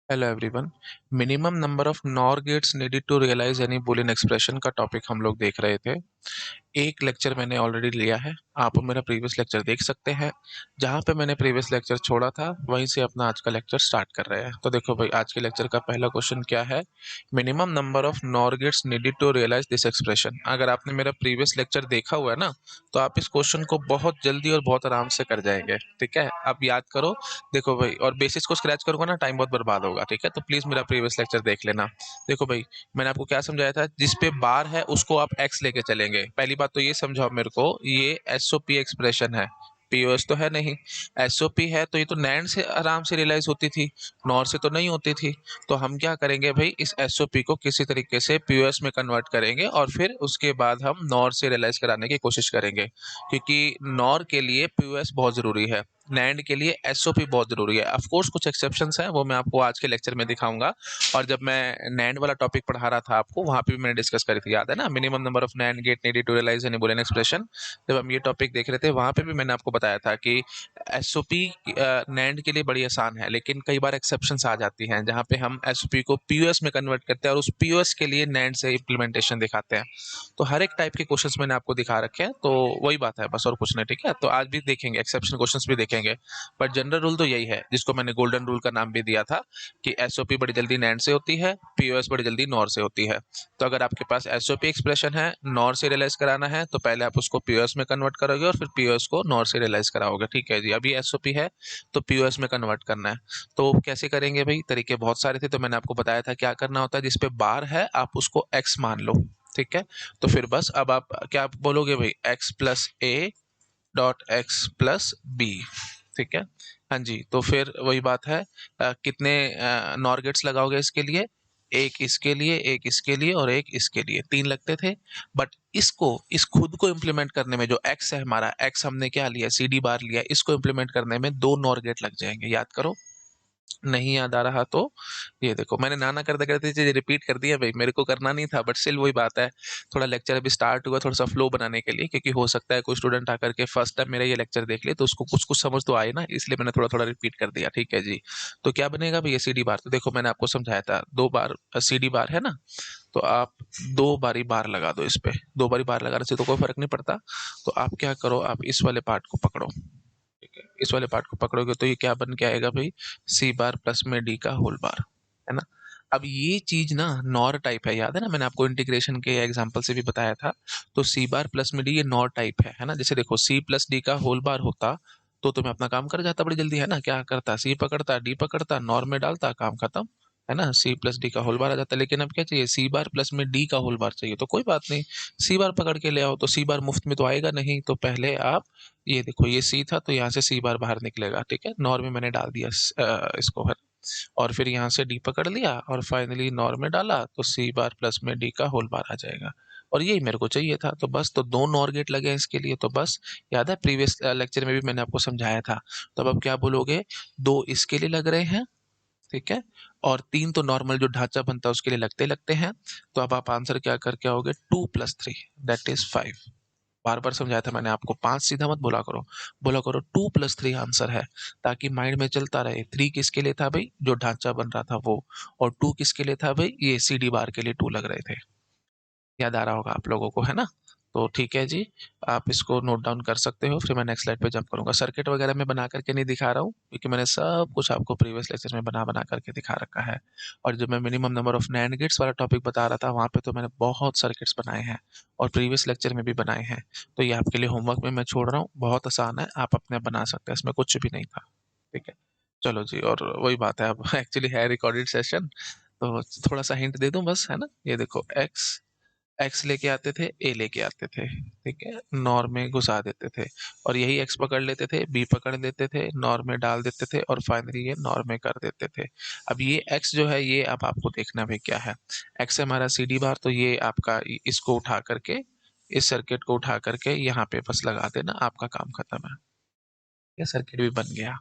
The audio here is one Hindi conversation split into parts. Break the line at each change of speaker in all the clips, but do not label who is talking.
Hello everyone. Minimum number of NOR gates needed to realize any Boolean expression का टॉपिक हम लोग देख रहे थे। एक लेक्चर मैंने ऑलरेडी लिया है, आप मेरा प्रीवियस लेक्चर देख सकते हैं। जहाँ पे मैंने प्रीवियस लेक्चर छोड़ा था वहीं से अपना आज का लेक्चर स्टार्ट कर रहे हैं। तो देखो भाई, आज के लेक्चर का पहला क्वेश्चन क्या है? Minimum number of NOR gates needed to realise this expression. अगर आपने मेरा प्रीवियस लेक्चर देखा हुआ है ना, तो आप इस क्वेश्चन को बहुत जल्दी और बहुत आराम से कर जाएंगे। ठीक है, आप याद करो। देखो भाई, और बेसिस को स्क्रैच करोगे ना, टाइम बहुत बर्बाद होगा। ठीक है, तो प्लीज मेरा प्रीवियस लेक्चर देख लेना। देखो भाई, मैंने आपको क्या समझाया था? जिस पे बार है उसको आप एक्स लेके चलेंगे। पहली बात तो ये समझाओ मेरे को, ये एसओपी एक्सप्रेशन है, पीओएस तो है नहीं। एसओपी है तो ये तो नैंड से आराम से रियलाइज होती थी, नॉर से तो नहीं होती थी। तो हम क्या करेंगे भाई, इस एसओपी को किसी तरीके से पीओएस में कन्वर्ट करेंगे और फिर उसके बाद हम नॉर से रियलाइज कराने की कोशिश करेंगे, क्योंकि नॉर के लिए पीओएस बहुत जरूरी है, नैंड के लिए एसओपी बहुत जरूरी है। ऑफ कोर्स कुछ एक्सेप्शंस हैं, वो मैं आपको आज के लेक्चर में दिखाऊंगा। और जब मैं नैंड वाला टॉपिक पढ़ा रहा था आपको, वहां पे भी मैंने डिस्कस करी थी, याद है ना? Minimum number of NAND gate needed to realize any Boolean expression. जब हम ये टॉपिक देख रहे थे वहां पे भी मैंने आपको बताया था कि एसओपी नैंड के लिए बड़ी आसान है, लेकिन कई बार एक्सेप्शंस आ जाती हैं जहां पे हम एसओपी को पीओएस में कन्वर्ट करते हैं और उस पीओएस के लिए नैंड से इम्प्लीमेंटेशन दिखाते हैं। तो हर एक टाइप के क्वेश्चंस मैंने आपको दिखा रखे हैं, तो वही बात है बस, और कुछ नहीं। ठीक है, तो आज भी देखेंगे, एक्सेप्शन क्वेश्चंस भी देखेंगे। बट जनरल रूल तो यही है, जिसको मैंने गोल्डन रूल का नाम भी दिया था, कि एसओपी बड़ी जल्दी नैंड से होती है, पीओएस बड़ी जल्दी नॉर से होती है। तो अगर आपके पास एसओपी एक्सप्रेशन है, नॉर से रियलाइज कराना है, तो पहले आप उसको पीओएस में कन्वर्ट करोगे और फिर पीओएस को नॉर से रियलाइज कराओगे। ठीक है जी, अभी एसओपी है तो पीओएस में कन्वर्ट करना है। तो कैसे करेंगे भाई? तरीके बहुत सारे थे, तो मैंने आपको बताया था क्या करना होता है। जिसपे बार है आप उसको एक्स मान लो। ठीक है, तो फिर बस अब आप क्या बोलोगे भाई? X plus A dot X plus B. ठीक है, हाँ जी। तो फिर वही बात है, कितने नॉर गेट्स लगाओगे इसके लिए? एक इसके लिए, एक इसके लिए और एक इसके लिए, तीन लगते थे। बट इसको, इस खुद को इम्प्लीमेंट करने में, जो एक्स है हमारा, एक्स हमने क्या लिया? सी डी बार लिया। इसको इम्प्लीमेंट करने में दो नॉर गेट लग जाएंगे, याद करो। नहीं याद आ रहा तो ये देखो, मैंने नाना करते करते चीजें रिपीट कर दी है भाई, मेरे को करना नहीं था, बट स्टिल वही बात है। थोड़ा लेक्चर अभी स्टार्ट हुआ, थोड़ा सा फ्लो बनाने के लिए, क्योंकि हो सकता है कोई स्टूडेंट आकर के फर्स्ट टाइम मेरा ये लेक्चर देख ले तो उसको कुछ कुछ समझ तो आए ना, इसलिए मैंने थोड़ा थोड़ा रिपीट कर दिया। ठीक है जी। तो क्या बनेगा भैया? C D bar. तो देखो मैंने आपको समझाया था, दो बार सी डी बार है ना, तो आप दो बारी बार लगा दो इस पे। दो बारी बार लगाने से तो कोई फर्क नहीं पड़ता। तो आप क्या करो, आप इस वाले पार्ट को पकड़ो। ठीक है, इस वाले पार्ट को पकड़ोगे तो ये क्या बन के आएगा भाई? सी बार प्लस में डी का होल बार, है ना? अब ये चीज ना नॉर टाइप है, याद है ना? मैंने आपको इंटीग्रेशन के एग्जांपल से भी बताया था। तो सी बार प्लस में डी ये नॉर टाइप है ना? जैसे देखो, सी प्लस डी का होल बार होता तो मैं अपना काम कर जाता बड़ी जल्दी, है ना? क्या करता? सी पकड़ता, डी पकड़ता, नॉर में डालता, काम खत्म, है ना? सी प्लस डी का होल बार आ जाता। लेकिन अब क्या चाहिए? सी बार प्लस में डी का होल बार चाहिए। तो कोई बात नहीं, सी बार पकड़ के ले आओ। तो सी बार मुफ्त में तो आएगा नहीं, तो पहले आप ये देखो, ये सी था तो यहाँ से सी बार बाहर निकलेगा। ठीक है, नॉर में मैंने डाल दिया इसको, है। और फिर यहाँ से डी पकड़ लिया और फाइनली नॉर में डाला तो सी बार प्लस में डी का होल बार आ जाएगा। और यही मेरे को चाहिए था। तो बस, तो दो नॉर गेट लगे हैं इसके लिए। तो बस, याद है प्रीवियस लेक्चर में भी मैंने आपको समझाया था। तो अब क्या बोलोगे? दो इसके लिए लग रहे हैं, ठीक है, और तीन तो नॉर्मल जो ढांचा बनता है उसके लिए लगते लगते हैं। तो अब आप आंसर क्या करके आओगे? 2 + 3 दैट इज 5। बार बार समझाया था मैंने आपको, 5 सीधा मत बोला करो, बोला करो 2 + 3 आंसर है, ताकि माइंड में चलता रहे। 3 किसके लिए था भाई? जो ढांचा बन रहा था वो। और 2 किसके लिए था भाई? ये सी डी बार के लिए 2 लग रहे थे। याद आ रहा होगा आप लोगों को, है ना? तो ठीक है जी, आप इसको नोट डाउन कर सकते हो। फिर मैं नेक्स्ट स्लाइड पे जंप करूंगा। सर्किट वगैरह में बना करके नहीं दिखा रहा हूँ, क्योंकि मैंने सब कुछ आपको प्रीवियस लेक्चर में बना बना करके दिखा रखा है। और जब मैं minimum number of NAND gates वाला टॉपिक बता रहा था, वहां पे तो मैंने बहुत सर्किट्स बनाए हैं और प्रीवियस लेक्चर में भी बनाए हैं। तो ये आपके लिए होमवर्क में मैं छोड़ रहा हूँ, बहुत आसान है, आप अपने बना सकते हैं, इसमें कुछ भी नहीं था। ठीक है, चलो जी। और वही बात है, अब एक्चुअली है रिकॉर्डेड सेशन, तो थोड़ा सा हिंट दे दूं बस, है ना? ये देखो, एक्स एक्स लेके आते थे, ए लेके आते थे, ठीक है, नॉर में घुसा देते थे। और यही एक्स पकड़ लेते थे, बी पकड़ लेते थे, नॉर में डाल देते थे और फाइनली ये नॉर में कर देते थे। अब ये एक्स जो है, ये अब आपको देखना भी क्या है। एक्स है हमारा सी डी बार, तो ये आपका इसको उठा करके, इस सर्किट को उठा करके यहाँ पे बस लगा देना, आपका काम खत्म है। ये सर्किट भी बन गया।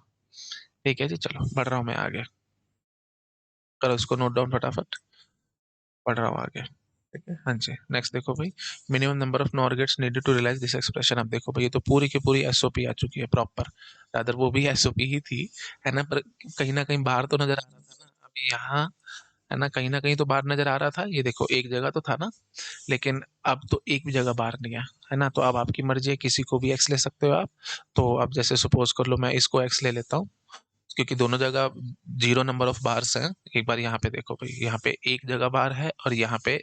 ठीक है जी, चलो बढ़ रहा हूँ मैं आगे। करो इसको नोट डाउन फटाफट, पढ़ रहा हूँ आगे। ठीक है, हाँ जी। नेक्स्ट देखो भाई, minimum number of NOR gates needed to realise this expression. अब देखो भाई, ये तो पूरी की पूरी एसओपी आ चुकी है प्रॉपर। रादर वो भी एसओपी ही थी, है ना? पर कहीं ना कहीं बाहर तो नजर आ रहा था ना। यहाँ है ना कहीं तो बार नजर आ रहा था, ये देखो एक जगह तो था ना, लेकिन अब तो एक भी जगह बाहर नहीं है ना। तो अब आपकी मर्जी है, किसी को भी एक्स ले सकते हो आप। तो अब जैसे सपोज कर लो मैं इसको एक्स ले लेता हूँ, क्योंकि दोनों जगह जीरो नंबर ऑफ बार्स हैं। एक बार यहाँ पे देखो भाई, यहाँ पे एक जगह बार है और यहाँ पे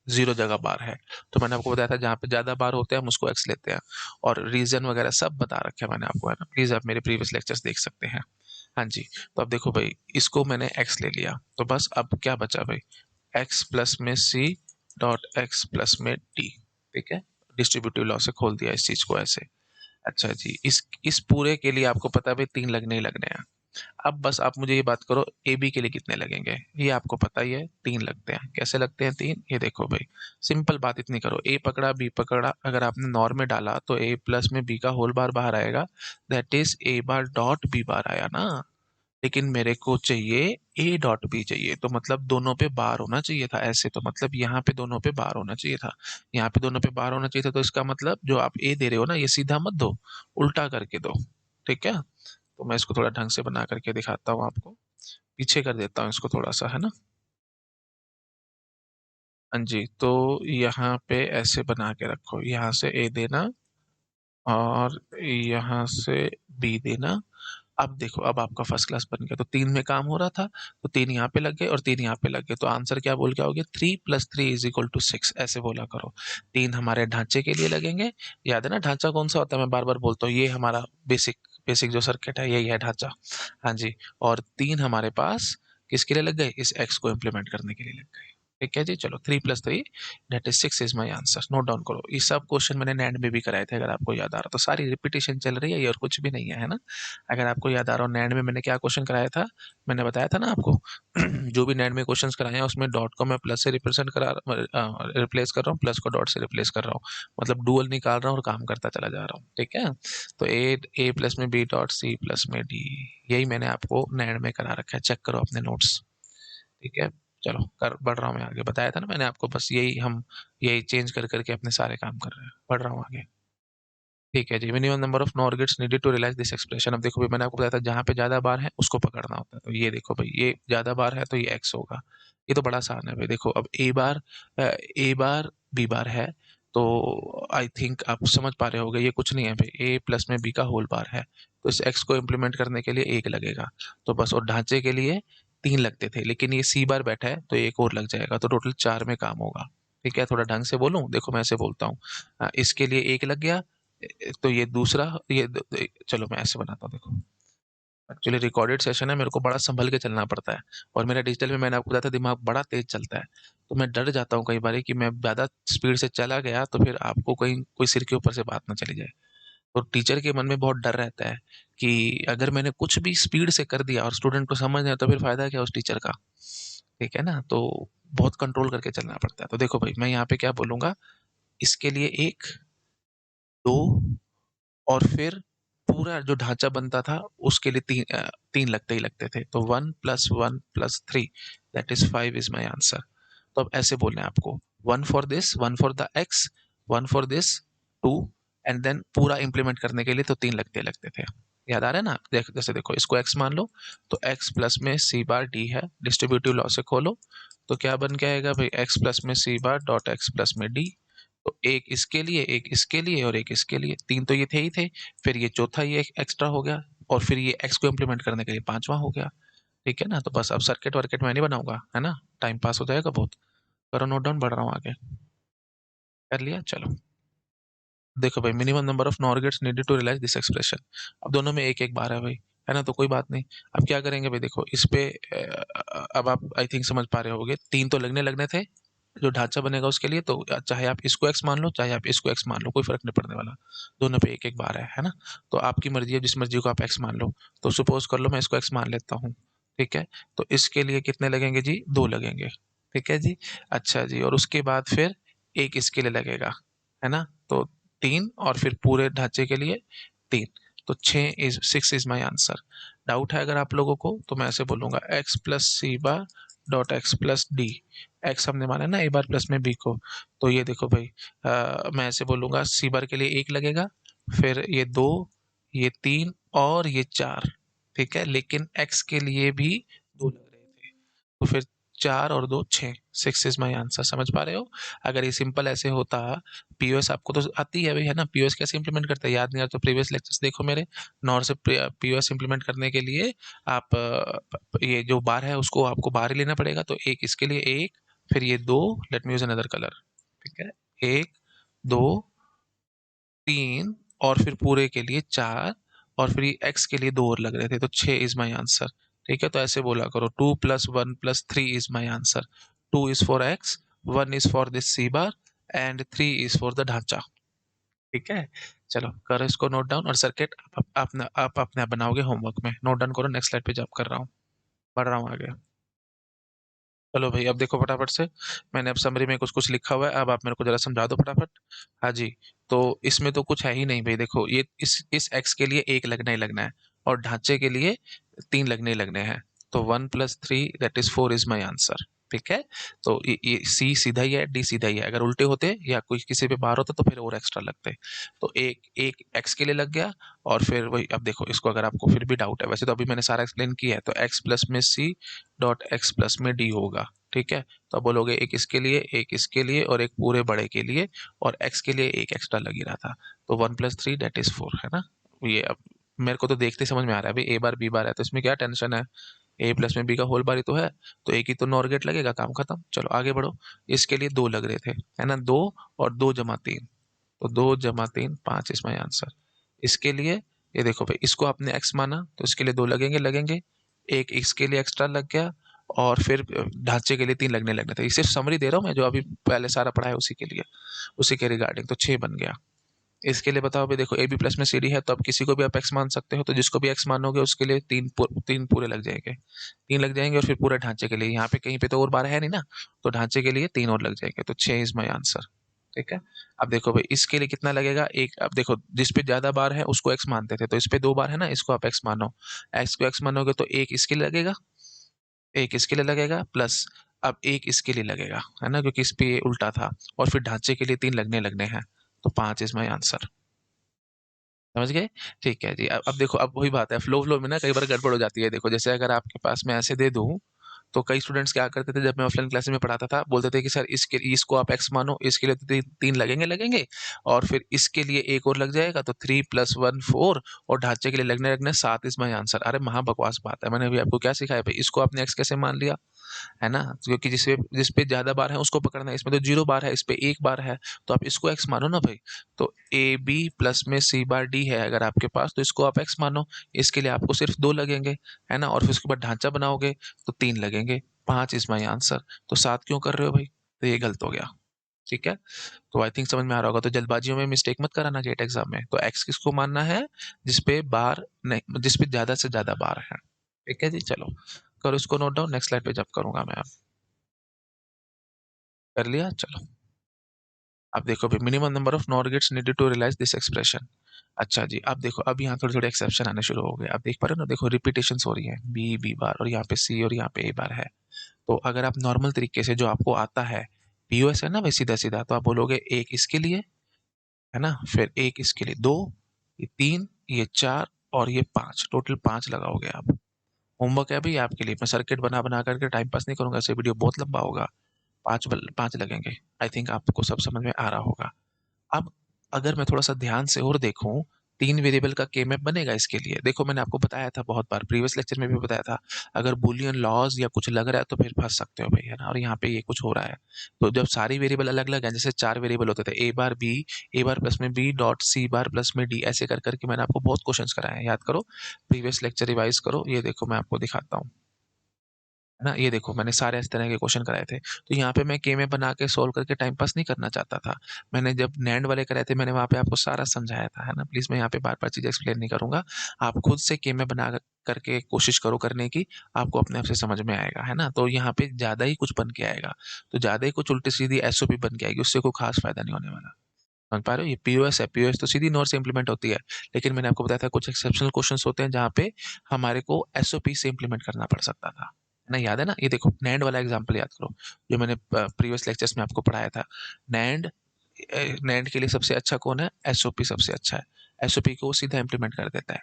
जीरो जगह बार है। तो मैंने आपको बताया था जहाँ पे ज्यादा बार होते हैं हम उसको एक्स लेते हैं, और रीजन वगैरह सब बता रखे हैं मैंने आपको, है ना। प्लीज आप मेरे प्रीवियस लेक्चर्स देख सकते हैं। हाँ जी। तो अब देखो भाई, इसको मैंने एक्स ले लिया, तो बस अब क्या बचा भाई, एक्स प्लस में सी डॉट एक्स प्लस में डी। ठीक है, डिस्ट्रीब्यूटिव लॉ से खोल दिया इस चीज को ऐसे। अच्छा जी, इस पूरे के लिए आपको पता है भाई तीन लगने ही लगने हैं। अब बस आप मुझे ये बात करो, ए बी के लिए कितने लगेंगे, ये आपको पता ही है, तीन लगते हैं। कैसे लगते हैं तीन, ये देखो भाई, सिंपल बात इतनी करो, ए पकड़ा बी पकड़ा, अगर आपने नॉर में डाला तो ए प्लस में बी का होल बार बाहर आएगा, that is A bar dot B bar आया ना। लेकिन मेरे को चाहिए ए डॉट बी चाहिए, तो मतलब दोनों पे बार होना चाहिए था ऐसे, तो मतलब यहाँ पे दोनों पे बार होना चाहिए था, यहाँ पे दोनों पे बार होना चाहिए था। तो इसका मतलब जो आप ए दे रहे हो ना, ये सीधा मत दो, उल्टा करके दो। ठीक है, तो मैं इसको थोड़ा ढंग से बना करके दिखाता हूँ आपको, पीछे कर देता हूँ इसको थोड़ा सा, है ना। हाँ जी, तो यहाँ पे ऐसे बना के रखो, यहाँ से ए देना और यहाँ से बी देना। अब देखो, अब आपका फर्स्ट क्लास बन गया, तो तीन में काम हो रहा था, तो तीन यहाँ पे लग गए और तीन यहाँ पे लग गए, तो आंसर क्या बोल के आओगे, 3 + 3 = 6, ऐसे बोला करो। तीन हमारे ढांचे के लिए लगेंगे, याद है ना ढांचा कौन सा होता है, मैं बार बार बोलता हूँ, ये हमारा बेसिक बेसिक जो सर्किट है यही है ढांचा। हाँ जी, और तीन हमारे पास किसके लिए लग गए, इस एक्स को इम्प्लीमेंट करने के लिए लग गए। ठीक है जी, चलो 3 + 3 that is 6 is my answer. Note down करो, ये सब क्वेश्चन मैंने नैंड में भी कराए थे, अगर आपको याद आ रहा तो, सारी रिपीटेशन चल रही है ये और कुछ भी नहीं है ना। अगर आपको याद आ रहा हो, नैंड में मैंने क्या क्वेश्चन कराया था, मैंने बताया था ना आपको जो भी नैंड में क्वेश्चंस कराए हैं उसमें डॉट को मैं प्लस से रिप्रेजेंट करा रिप्लेस कर रहा हूँ, प्लस को डॉट से रिप्लेस कर रहा हूँ, मतलब डुअल निकाल रहा हूँ और काम करता चला जा रहा हूँ। ठीक है, तो ए ए प्लस में बी डॉट सी प्लस में डी, यही मैंने आपको नैंड में करा रखा है, चेक करो अपने नोट्स। ठीक है, चलो कर बढ़ रहा हूँ मैं आगे, बताया था ना मैंने आपको, बस यही हम यही चेंज कर करके अपने सारे काम कर रहे हैं, बढ़ रहा हूँ आगे। ठीक है जी, minimum number of NOR gates needed to realise this expression. अब देखो भाई, मैंने आपको बताया था जहाँ पे ज्यादा बार है उसको पकड़ना होता है, तो ये देखो भाई, ये ज्यादा बार है तो ये एक्स होगा। ये तो बड़ा आसान है भाई, देखो अब ए बार बी बार है, तो आई थिंक आप समझ पा रहे होगे, ये कुछ नहीं है भाई, ए प्लस में बी का होल बार है, तो इस एक्स को इम्प्लीमेंट करने के लिए एक लगेगा, तो बस। और ढांचे के लिए तीन लगते थे, लेकिन ये सी बार बैठा है तो एक और लग जाएगा, तो टोटल चार में काम होगा। ठीक है, थोड़ा ढंग से बोलूं, देखो मैं ऐसे बोलता हूँ, इसके लिए एक लग गया, तो ये दूसरा, चलो मैं ऐसे बनाता हूँ, देखो एक्चुअली रिकॉर्डेड सेशन है, मेरे को बड़ा संभल के चलना पड़ता है, और मेरा डिजिटल में मैंने आपको बताया था दिमाग बड़ा तेज चलता है, तो मैं डर जाता हूँ कई बार कि मैं ज़्यादा स्पीड से चला गया तो फिर आपको कहीं कोई सिर के ऊपर से बात ना चली जाए। तो टीचर के मन में बहुत डर रहता है कि अगर मैंने कुछ भी स्पीड से कर दिया और स्टूडेंट को समझ नहीं आया तो फिर फायदा क्या उस टीचर का। ठीक है ना, तो बहुत कंट्रोल करके चलना पड़ता है। तो देखो भाई, मैं यहाँ पे क्या बोलूंगा, इसके लिए एक, दो, और फिर पूरा जो ढांचा बनता था उसके लिए तीन लगते ही लगते थे, तो 1 + 1 + 3 that is 5 is my answer. तो अब ऐसे बोलना है आपको, one for this, one for the X, one for this, two, and then पूरा इंप्लीमेंट करने के लिए तो तीन लगते लगते थे। याद आ रहा है ना, जैसे देखो इसको एक्स मान लो, तो एक्स प्लस में सी बार डी है, डिस्ट्रीब्यूटिव लॉ से खोलो, तो क्या बन के आएगा भाई, एक्स प्लस में सी बार डॉट एक्स प्लस में डी। तो एक इसके लिए, एक इसके लिए और एक इसके लिए, तीन तो ये थे ही थे, फिर ये चौथा ये एक्स्ट्रा हो गया, और फिर ये एक्स को इम्प्लीमेंट करने के लिए पांचवा हो गया। ठीक है ना, तो बस अब सर्किट वर्किट मैं नहीं बनाऊंगा, है ना, टाइम पास हो जाएगा बहुत। करो नोट डाउन, बढ़ रहा हूँ आगे। कर लिया, चलो देखो भाई, minimum number of NOR gates needed to realise this expression. अब दोनों में एक एक बार है भाई, है ना, तो कोई बात नहीं। अब क्या करेंगे भाई, देखो इस पे अब आप आई थिंक समझ पा रहे होगे, तीन तो लगने लगने थे जो ढांचा बनेगा उसके लिए, तो चाहे आप इसको एक्स मान लो चाहे आप इसको एक्स मान लो, कोई फर्क नहीं पड़ने वाला, दोनों पे एक एक बार है ना। तो आपकी मर्जी है, जिस मर्जी को आप एक्स मान लो। तो सपोज कर लो मैं इसको एक्स मान लेता हूँ। ठीक है, तो इसके लिए कितने लगेंगे जी, दो लगेंगे। ठीक है जी, अच्छा जी, और उसके बाद फिर एक इसके लिए लगेगा, है ना, तो तीन, और फिर पूरे ढांचे के लिए तीन, तो 6 इज माई आंसर। डाउट है अगर आप लोगों को तो मैं ऐसे बोलूंगा, X plus C bar dot X plus D. X हमने माना ना ए बार प्लस में बी को, तो ये देखो भाई, मैं ऐसे बोलूंगा, सी बार के लिए एक लगेगा, फिर ये दो, ये तीन और ये चार। ठीक है, लेकिन एक्स के लिए भी दो लग रहे थे, तो फिर 4 और 2 6, 6 इज माय आंसर। समझ पा रहे हो? अगर ये सिंपल ऐसे होता, पीओएस आपको तो आती है भाई, है ना? पीओएस कैसे इंप्लीमेंट करते हैं, याद नहीं आता तो प्रीवियस लेक्चर्स देखो मेरे। नॉर से पीओएस इंप्लीमेंट करने के लिए आप ये जो बार है उसको आपको बाहर ही लेना पड़ेगा। तो एक इसके लिए एक, फिर ये दो, let me use another colour, ठीक है? एक, दो, तीन, और फिर पूरे के लिए चार, और फिर ये एक्स के लिए दो और लग रहे थे, तो 6 इज माई आंसर। ठीक है, तो ऐसे बोला करो, 2+1+3 is my answer. 2 is for X, 1 is for this C bar, and 3 is for the ढांचा। ठीक है, चलो करो इसको नोट डाउन, और सर्किट आप अपने आप बनाओगे होमवर्क में। नोट डाउन करो, नेक्स्ट स्लाइड पे जॉब कर रहा हूँ, बढ़ रहा हूँ आगे। चलो भाई, अब देखो फटाफट से, मैंने अब समरी में कुछ कुछ लिखा हुआ है, अब आप मेरे को जरा समझा दो फटाफट। हाँ जी, तो इसमें तो कुछ है ही नहीं भाई। देखो ये इस एक्स के लिए एक लगना ही लगना है, और ढांचे के लिए तीन लगने ही लगने हैं। तो 1+3 that is 4 is my answer. ठीक है, तो ये सी सीधा ही है, डी सीधा ही है। अगर उल्टे होते या कोई किसी पे बाहर होता तो फिर और एक्स्ट्रा लगते। तो एक एक एक्स के लिए लग गया, और फिर वही, अब देखो इसको, अगर आपको फिर भी डाउट है, वैसे तो अभी मैंने सारा एक्सप्लेन किया है, तो एक्स प्लस में सी डॉट एक्स प्लस में डी होगा। ठीक है, तो अब बोलोगे एक इसके लिए, एक इसके लिए, और एक पूरे बड़े के लिए, और एक्स के लिए एक एक्स्ट्रा लग ही रहा था। तो 1+3 डेट इज 4, है ना? ये अब मेरे को तो देखते समझ में आ रहा है भाई, ए बार बी बार है तो इसमें क्या टेंशन है, ए प्लस में बी का होल बार ही तो है, तो एक ही तो नॉर गेट लगेगा, काम खत्म। चलो आगे बढ़ो। इसके लिए दो लग रहे थे, है ना? दो, और दो जमा तीन, तो 2 + 3 5 इज माई आंसर। इसके लिए ये देखो भाई, इसको आपने एक्स माना तो इसके लिए दो लगेंगे लगेंगे, एक इसके लिए एक्स्ट्रा लग गया, और फिर ढांचे के लिए तीन लगने लगने थे। ये सिर्फ समरी दे रहा हूँ मैं, जो अभी पहले सारा पढ़ा है उसी के लिए, उसी के रिगार्डिंग, तो 6 बन गया। इसके लिए बताओ भाई, देखो ए बी प्लस में सी डी है, तो अब किसी को भी आप एक्स मान सकते हो, तो जिसको भी एक्स मानोगे उसके लिए तीन पूरे लग जाएंगे, तीन लग जाएंगे, और फिर पूरे ढांचे के लिए, यहाँ पे कहीं पे तो और बार है नहीं ना, तो ढांचे के लिए तीन और लग जाएंगे, तो 6 इज माई आंसर। ठीक है, अब देखो भाई इसके लिए कितना लगेगा, एक, अब देखो जिस पे ज्यादा बार है उसको एक्स मानते थे, तो इस पे दो बार है ना, इसको आप एक्स मानो। एक्स को एक्स मानोगे तो एक इसके लिए लगेगा, एक इसके लिए लगेगा, प्लस अब एक इसके लिए लगेगा, है ना, क्योंकि इस पे ये उल्टा था, और फिर ढांचे के लिए तीन लगने लगने हैं, तो 5 इज माई आंसर। समझ गए? ठीक है जी। अब देखो, अब वही बात है, फ्लो फ्लो में ना कई बार गड़बड़ हो जाती है। देखो जैसे अगर आपके पास मैं ऐसे दे दूं, तो कई स्टूडेंट्स क्या करते थे, जब मैं ऑफलाइन क्लासेस में पढ़ाता था, बोलते थे कि सर इसको आप एक्स मानो, इसके लिए तो तीन लगेंगे लगेंगे, और फिर इसके लिए एक और लग जाएगा, तो 3+1 4, और ढांचे के लिए लगने लगने 7 इज माई आंसर। अरे महा बकवास बात है, मैंने अभी आपको क्या सिखाया भाई, इसको आपने एक्स कैसे मान लिया, है ना? क्योंकि जिस पे ज्यादा बार है उसको पकड़ना है, इसमें तो 0 बार है, इस पे एक बार है, तो आप इसको एक्स मानो ना भाई। तो ए बी प्लस में सी बार डी है अगर आपके पास, तो इसको आप एक्स मानो, इसके लिए आपको सिर्फ दो लगेंगे, है ना? और फिर उसके बाद ढांचा बनाओगे तो तीन लगेंगे, 5 इज माई आंसर। तो 7 क्यों कर रहे हो भाई? तो ये गलत हो गया। ठीक है, तो आई थिंक समझ में आ रहा होगा। तो जल्दबाजियों में मिस्टेक मत कराना गेट एग्जाम में। तो एक्स किसको मानना है? जिसपे बार नहीं, जिसपे ज्यादा से ज्यादा बार है। ठीक है जी, चलो करो इसको नोट डाउन, नेक्स्ट स्लाइड पे जब करूंगा मैं। अब कर लिया, चलो। अब देखो भाई, minimum number of NOR gates needed to realise this expression. अच्छा जी, अब देखो, अब यहाँ थोड़े थोड़े एक्सेप्शन आने शुरू हो गए। अब देख पा रहे हो ना, देखो रिपीटेशन हो रही है, बी बी बार, और यहाँ पे सी, और यहाँ पे ए बार है। तो अगर आप नॉर्मल तरीके से जो आपको आता है, पीओएस है ना भाई, सीधा सीधा, तो आप बोलोगे एक इसके लिए, है ना, फिर एक इसके लिए दो, ये तीन, ये चार, और ये पांच, टोटल पांच लगाओगे आप। होमवर्क है भाई आपके लिए, मैं सर्किट बना बना करके टाइम पास नहीं करूंगा, ऐसे वीडियो बहुत लंबा होगा। पांच लगेंगे। आई थिंक आपको सब समझ में आ रहा होगा। अब अगर मैं थोड़ा सा ध्यान से और देखूं, तीन वेरिएबल का के मैप बनेगा इसके लिए। देखो मैंने आपको बताया था बहुत बार, प्रीवियस लेक्चर में भी बताया था, अगर बुलियन लॉज या कुछ लग रहा है तो फिर फंस सकते हो भाई, है ना? और यहाँ पे ये कुछ हो रहा है। तो जब सारी वेरिएबल अलग अलग है, जैसे चार वेरिएबल होते थे, ए बार बी, ए बार प्लस में बी डॉट सी बार प्लस में डी, ऐसे कर करके मैंने आपको बहुत क्वेश्चंस कराए हैं, याद करो, प्रीवियस लेक्चर रिवाइज करो। ये देखो मैं आपको दिखाता हूँ, है ना? ये देखो मैंने सारे इस तरह के क्वेश्चन कराए थे। तो यहाँ पे मैं के में बना के सोल्व करके टाइम पास नहीं करना चाहता था। मैंने जब नैंड वाले कराए थे, मैंने वहाँ पे आपको सारा समझाया था, है ना? प्लीज मैं यहाँ पे बार बार चीजें एक्सप्लेन नहीं करूंगा। आप खुद से के में बना करके कोशिश करो करने की, आपको अपने आप से समझ में आएगा, है ना? तो यहाँ पे ज्यादा ही कुछ बन के आएगा, तो ज्यादा ही कुछ उल्टी सीधी एसओपी बन के आएगी, उससे कोई खास फायदा नहीं होने वाला। समझ पा रहे हो? ये पीओएस है, पीओएस तो सीधी नोट से इंप्लीमेंट होती है, लेकिन मैंने आपको बताया था कुछ एक्सेप्शनल क्वेश्चंस होते हैं जहाँ पे हमारे को एसओपी से इंप्लीमेंट करना पड़ सकता था, है ना? याद है ना? ये देखो नैंड वाला एग्जांपल याद करो, जो मैंने प्रीवियस लेक्चर्स में आपको पढ़ाया था। नैंड, नैंड के लिए सबसे अच्छा कौन है? एसओपी सबसे अच्छा है। एसओपी को सीधा इंप्लीमेंट कर देता है।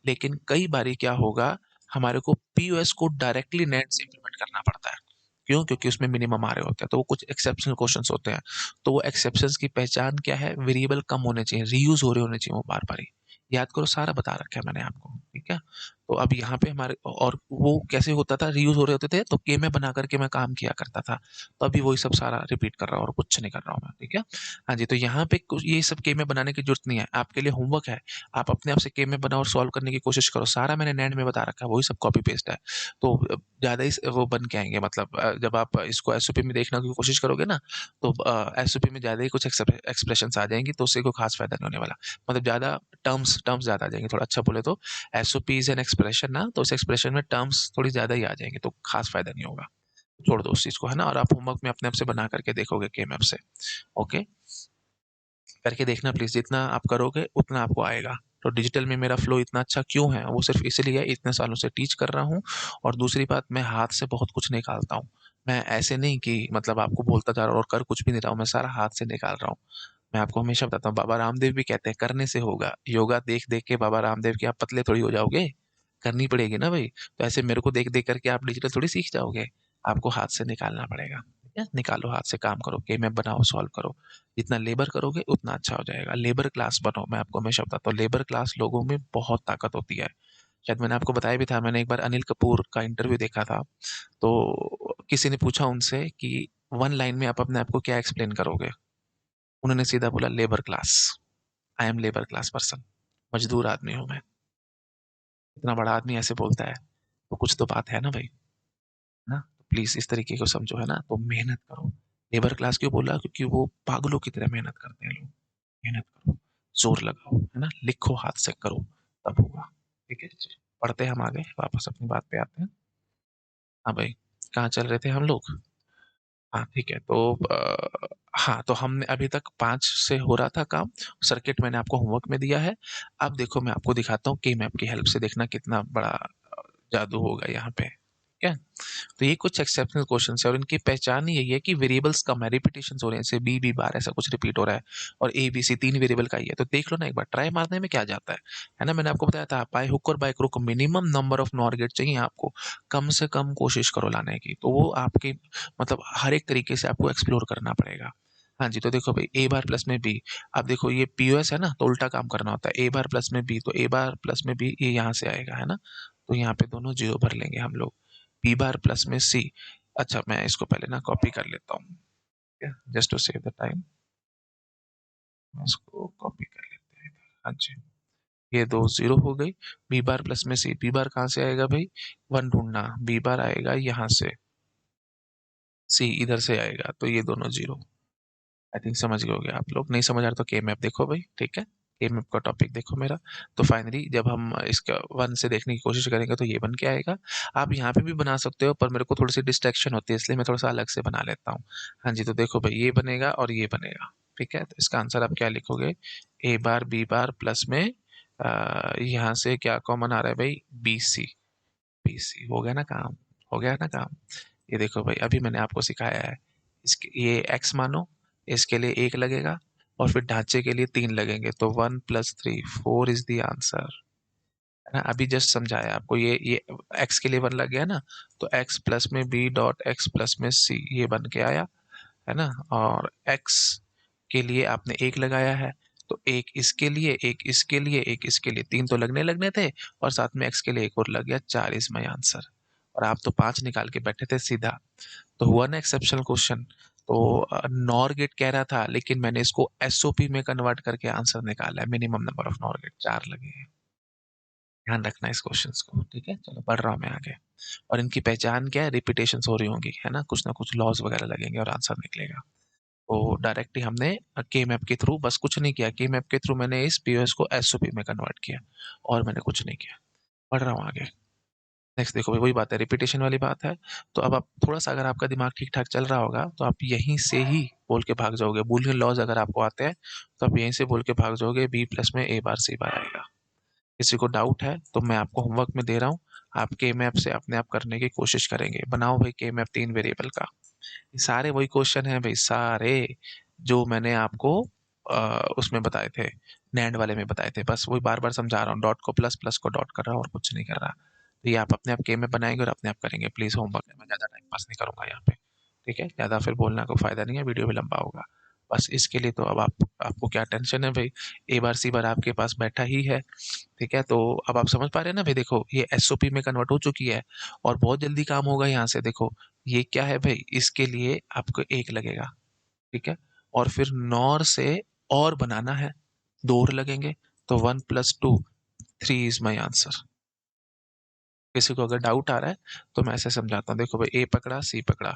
लेकिन कई बारी क्या होगा, हमारे को पीओएस को डायरेक्टली नैंड से इंप्लीमेंट करना पड़ता है। क्यों? क्योंकि उसमें मिनिमम आ रहे होते हैं, तो वो कुछ एक्सेप्शनल क्वेश्चंस होते हैं। तो वो एक्सेप्शंस की पहचान क्या है? वेरिएबल कम होने चाहिए, रीयूज़ हो रहे होने चाहिए वो बार-बार ही। याद करो, सारा बता रखा है मैंने आपको, ठीक है? तो अब यहाँ पे हमारे और वो कैसे होता था, रीयूज़ हो रहे होते थे, तो के में बना कर के मैं काम किया करता था। तो अभी वही सब सारा रिपीट कर रहा हूँ और कुछ नहीं कर रहा हूँ मैं, ठीक है? हाँ जी, तो यहाँ पे कुछ ये सब के में बनाने की ज़रूरत नहीं है। आपके लिए होमवर्क है, आप अपने आप से के में बनाओ और सॉल्व करने की कोशिश करो। सारा मैंने नेट में बता रखा है, वही सब कॉपी पेस्ट है। तो ज़्यादा ही वो बन के आएँगे, मतलब जब आप इसको एसओपी में देखने की कोशिश करोगे ना, तो एसओपी में ज़्यादा ही कुछ एक्सप्रेशंस आ जाएँगी, तो उससे कोई ख़ास फ़ायदा नहीं होने वाला। मतलब ज़्यादा टर्म्स टर्म्स ज़्यादा आ जाएँगे, थोड़ा अच्छा बोले तो एसओपी इज़ एन एक्सप्रेशन ना, तो उस एक्सप्रेशन में टर्म्स थोड़ी ज़्यादा ही आ जाएँगे, तो ख़ास फ़ायदा नहीं होगा। छोड़ दो उस चीज़ को, है ना? और आप होमवर्क में अपने आप से बना करके देखोगे के-मैप से, ओके? करके देखना प्लीज़, जितना आप करोगे उतना आपको आएगा। तो डिजिटल में मेरा फ्लो इतना अच्छा क्यों है? वो सिर्फ़ इसलिए है, इतने सालों से टीच कर रहा हूँ और दूसरी बात, मैं हाथ से बहुत कुछ निकालता हूँ। मैं ऐसे नहीं कि मतलब आपको बोलता जा रहा हूँ और कर कुछ भी नहीं रहा हूँ, मैं सारा हाथ से निकाल रहा हूँ। मैं आपको हमेशा बताता हूँ, बाबा रामदेव भी कहते हैं करने से होगा। योगा देख-देख के बाबा रामदेव के आप पतले थोड़ी हो जाओगे, करनी पड़ेगी ना भई। तो ऐसे मेरे को देख-देख कर के आप डिजिटल थोड़ी सीख जाओगे, आपको हाथ से निकालना पड़ेगा, ठीक है? निकालो हाथ से, काम करो, के-मैप बनाओ, सॉल्व करो। जितना लेबर करोगे उतना अच्छा हो जाएगा। लेबर क्लास बनो, मैं आपको हमेशा बताता हूँ, लेबर क्लास लोगों में बहुत ताकत होती है। शायद मैंने आपको बताया भी था, मैंने एक बार अनिल कपूर का इंटरव्यू देखा था, तो किसी ने पूछा उनसे कि 1 लाइन में आप अपने आप को क्या एक्सप्लेन करोगे? उन्होंने सीधा बोला, labour class, I am labour class person, मज़दूर आदमी हूँ मैं। इतना बड़ा आदमी ऐसे बोलता है, तो कुछ तो बात है ना भई, है ना? प्लीज़ इस तरीके को समझो, है ना? तो मेहनत करो। लेबर क्लास क्यों बोला? क्योंकि वो पागलों की तरह मेहनत करते हैं लोग। मेहनत करो, ज़ोर लगाओ, है ना? लिखो, हाथ से करो, तब होगा। ठीक है? चलिए, बढ़ते हैं हम आगे, वापस अपनी बात पे आते हैं। हाँ भाई, कहाँ चल रहे थे हम लोग? हाँ, ठीक है। तो हाँ, तो हमने अभी तक 5 से हो रहा था काम, सर्किट मैंने आपको होमवर्क में दिया है। अब देखो, मैं आपको दिखाता हूँ के-मैप की हेल्प से, देखना कितना बड़ा जादू होगा यहाँ पे, ठीक है? तो ये कुछ एक्सेप्शनल क्वेश्चंस है और इनकी पहचान ही यही है कि वेरिएबल्स कम है, रिपीटिशंस हो रहे हैं, जैसे बी बार ऐसा कुछ रिपीट हो रहा है और ए बी सी 3 वेरिएबल का ही है। तो देख लो ना एक बार, ट्राई मारने में क्या जाता है ना? मैंने आपको बताया था, बाय हुक और by crook minimum number of NOR gate चाहिए आपको, कम से कम कोशिश करो लाने की। तो वो आपके मतलब हर एक तरीके से आपको एक्सप्लोर करना पड़ेगा। हाँ जी, तो देखो भाई, ए बार प्लस में बी, अब देखो ये पीओएस है ना, तो उल्टा काम करना होता है, ए बार प्लस में बी, तो ए बार प्लस में बी ये यहाँ से आएगा, है ना? तो यहाँ पे दोनों 0 भर लेंगे हम लोग। पी बार प्लस में सी, अच्छा मैं इसको पहले ना कॉपी कर लेता हूँ, ठीक है? Just to save the time, मैं इसको कॉपी कर लेते हैं। हाँ जी, ये दो 0 हो गई। बी बार प्लस में सी, बी बार कहाँ से आएगा भाई? 1 ढूँढना, बी बार आएगा यहाँ से, सी इधर से आएगा, तो ये दोनों 0। आई थिंक समझ गए होंगे आप लोग, नहीं समझ आ रहा तो के मैप देखो भाई, ठीक है? के मैप का टॉपिक देखो मेरा। तो फाइनली जब हम इसका 1 से देखने की कोशिश करेंगे तो ये बन के आएगा। आप यहाँ पे भी बना सकते हो, पर मेरे को थोड़ी-सी डिस्ट्रैक्शन होती है, इसलिए मैं थोड़ा-सा अलग से बना लेता हूँ। हाँ जी, तो देखो भाई, ये बनेगा और ये बनेगा, ठीक है? तो इसका आंसर आप क्या लिखोगे? ए बार बी बार प्लस में यहाँ से क्या कॉमन आ रहा है भाई? बीसी, बीसी हो गया ना काम? हो गया ना काम? ये देखो भाई, अभी मैंने आपको सिखाया है, इसके ये एक्स मानो, इसके लिए 1 लगेगा और फिर ढांचे के लिए 3 लगेंगे, तो 1 प्लस 3 4 इज द आंसर, है ना? अभी जस्ट समझाया आपको, ये एक्स के लिए 1 लग गया ना, तो एक्स प्लस में बी डॉट एक्स प्लस में सी ये बन के आया, है ना? और एक्स के लिए आपने 1 लगाया है, तो एक इसके लिए, एक इसके लिए, एक इसके लिए, 3 तो लगने लगने थे और साथ में एक्स के लिए 1 और लग गया, 4 इज माय आंसर। और आप तो 5 निकाल के बैठे थे सीधा। तो हुआ ना एक्सेप्शनल क्वेश्चन। तो नॉर गेट कह रहा था, लेकिन मैंने इसको एसओपी में कन्वर्ट करके आंसर निकाला है, minimum number of NOR gate 4 लगे हैं। ध्यान रखना इस क्वेश्चंस को, ठीक है? चलो बढ़ रहा हूँ मैं आगे। और इनकी पहचान क्या है? रिपीटेशंस हो रही होंगी, है ना? कुछ ना कुछ लॉज वगैरह लगेंगे और आंसर निकलेगा। तो डायरेक्टली हमने के मैप के थ्रू बस कुछ नहीं किया, के मैप के थ्रू मैंने इस पीओएस को एसओपी में कन्वर्ट किया और मैंने कुछ नहीं किया। बढ़ रहा हूँ आगे। नेक्स्ट देखो, वही बात है, रिपीटेशन वाली बात है। तो अब आप थोड़ा-सा, अगर आपका दिमाग ठीक-ठाक चल रहा होगा, तो आप यहीं से ही बोल के भाग जाओगे। बूलियन लॉज़ अगर आपको आते हैं, तो आप यहीं से बोल के भाग जाओगे, बी प्लस में ए बार सी बार आएगा। किसी को डाउट है, तो मैं आपको होमवर्क में दे रहा हूँ, आप के मैप से अपने आप करने की कोशिश करेंगे। बनाओ भाई के मैप 3 वेरिएबल का। ये सारे वही क्वेश्चन हैं भाई, सारे, जो मैंने आपको उसमें बताए थे, नैंड वाले में बताए थे। बस वही बार-बार समझा रहा हूँ, डॉट को प्लस, प्लस को डॉट कर रहा हूँ और कुछ नहीं कर रहा। तो ये आप अपने आप के में बनाएँगे और अपने आप करेंगे। प्लीज़ होमवर्क है, मैं ज़्यादा टाइम पास नहीं करूँगा यहाँ पे। ठीक है, ज़्यादा फिर बोलना कोई फ़ायदा नहीं है, वीडियो भी लंबा होगा। बस इसके लिए तो अब आपको क्या टेंशन है भाई, ए बार सी बार आपके पास बैठा ही है, ठीक है? तो अब आप समझ पा रहे हैं ना भाई, देखो ये एसओपी में कन्वर्ट हो चुकी है और बहुत जल्दी काम होगा यहाँ से। देखो ये क्या है भाई, इसके लिए आपको 1 लगेगा, ठीक है? और फिर नॉर से और बनाना है, 2 और लगेंगे, तो 1 + 2 3 इज़ माय आंसर। किसी को अगर डाउट आ रहा है तो मैं ऐसे समझाता हूँ, देखो भाई ए पकड़ा, सी पकड़ा,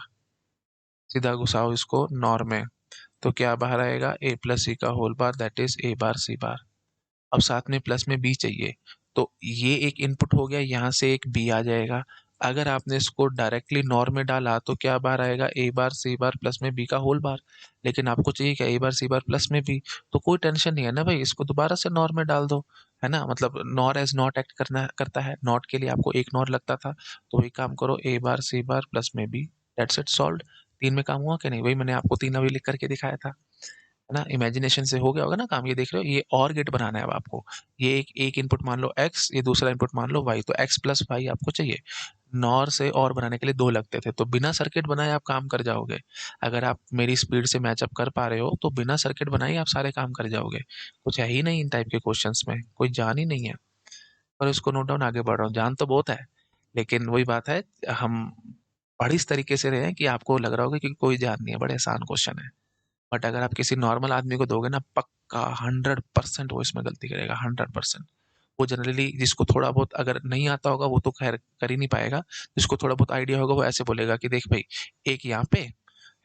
सीधा घुसाओ इसको नॉर में, तो क्या बाहर आएगा, ए प्लस सी का whole bar that is A bar C bar. अब साथ में प्लस में बी चाहिए, तो ये एक इनपुट हो गया, यहाँ से एक बी आ जाएगा। अगर आपने इसको डायरेक्टली नॉर में डाला तो क्या बाहर आएगा, ए बार सी बार प्लस में बी का होल बार। लेकिन आपको चाहिए क्या, ए बार सी बार प्लस में बी, तो कोई टेंशन नहीं है ना भाई, इसको दोबारा से नॉर में डाल दो, है ना? मतलब नॉर एज नॉट एक्ट करता है, नॉट के लिए आपको एक नॉर लगता था, तो वही काम करो, ए बार सी बार प्लस में बी, दैट्स इट, सॉल्व्ड। 3 में काम हुआ कि नहीं? वही मैंने आपको 3 अभी लिख करके दिखाया था, है ना? इमेजिनेशन से हो गया होगा ना काम, ये देख रहे हो, ये और गेट बनाना है अब आपको। ये एक इनपुट मान लो x, ये दूसरा इनपुट मान लो y, तो x प्लस वाई आपको चाहिए। नॉर से और बनाने के लिए 2 लगते थे, तो बिना सर्किट बनाए आप काम कर जाओगे। अगर आप मेरी स्पीड से मैचअप कर पा रहे हो तो बिना सर्किट बनाए आप सारे काम कर जाओगे। कुछ है ही नहीं इन टाइप के क्वेश्चंस में, कोई जान ही नहीं है। और इसको नोट डाउन, आगे बढ़ रहा हूँ, जान तो बहुत है, लेकिन वही बात है, हम पढ़ इस तरीके से रहे हैं कि आपको लग रहा होगा कि कोई जान नहीं है, बड़े आसान क्वेश्चन है। बट अगर आप किसी नॉर्मल आदमी को दोगे ना, पक्का 100% वो इसमें गलती करेगा, 100%। वो जनरली जिसको थोड़ा बहुत अगर नहीं आता होगा वो तो खैर कर ही नहीं पाएगा, जिसको थोड़ा बहुत आइडिया होगा वो ऐसे बोलेगा कि देख भाई, एक यहाँ पे